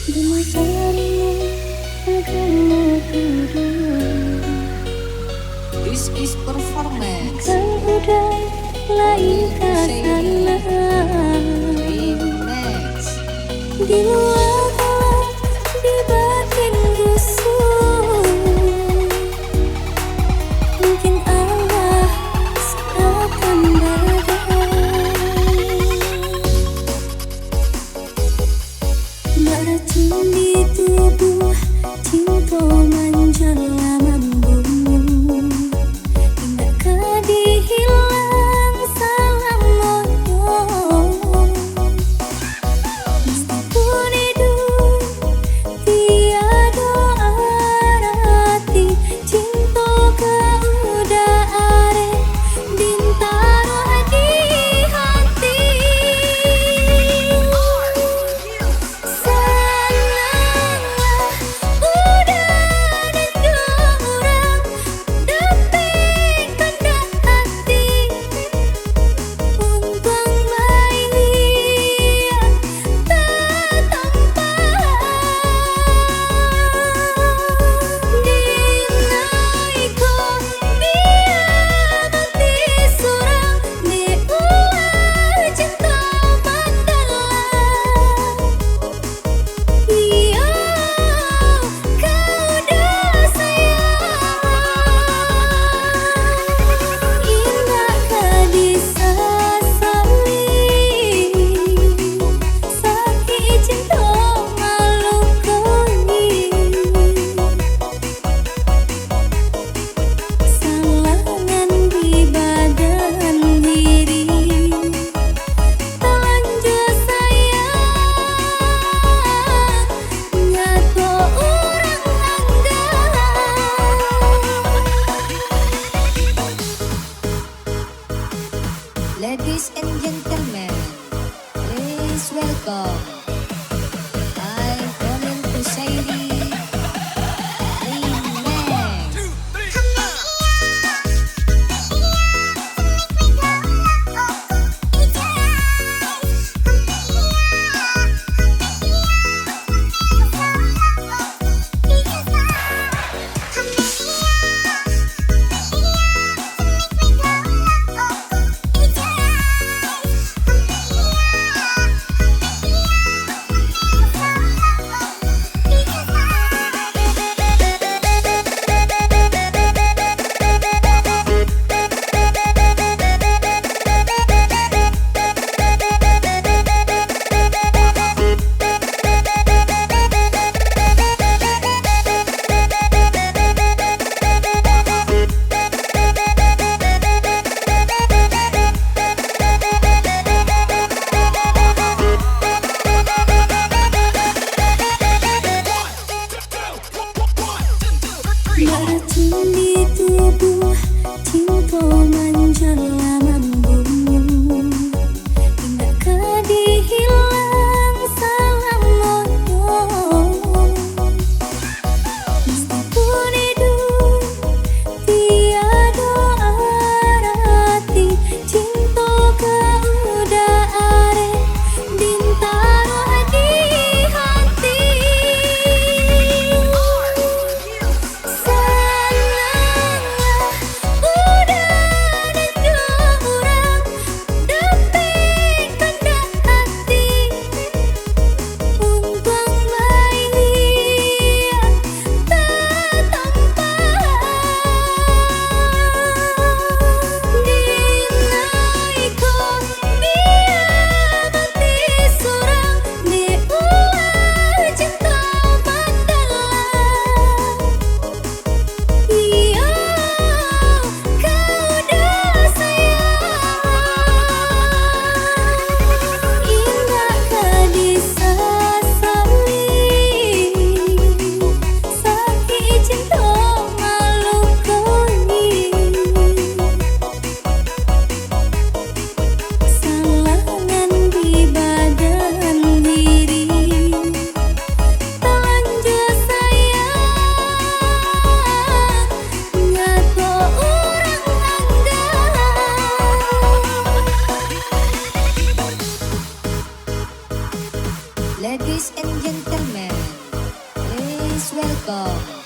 This is performance. Kau udah lain kasana Remix. di luar gelap, di batin busuk. Mungkin Allah serahkan badai, beracun di tubuh, cinta menjelang membunuh. Indakkah dihilang salam moyo, meskipun hidup tiada arti. Cinta kau udah are bintaro di hati. Senanglah udah ada orang depikan hati, untung bahagia tertampak. Dinaiko biar mati surang di ulah cinta mendalam. Iya, kau udah sayang, indakkah disesali, sakit cinta melukoi. Salangan di badan diri, terlanjur sayang, nyata orang anggap. Ladies and gentlemen, please welcome I Colin Kusairi Remix. Ladies and gentlemen, please welcome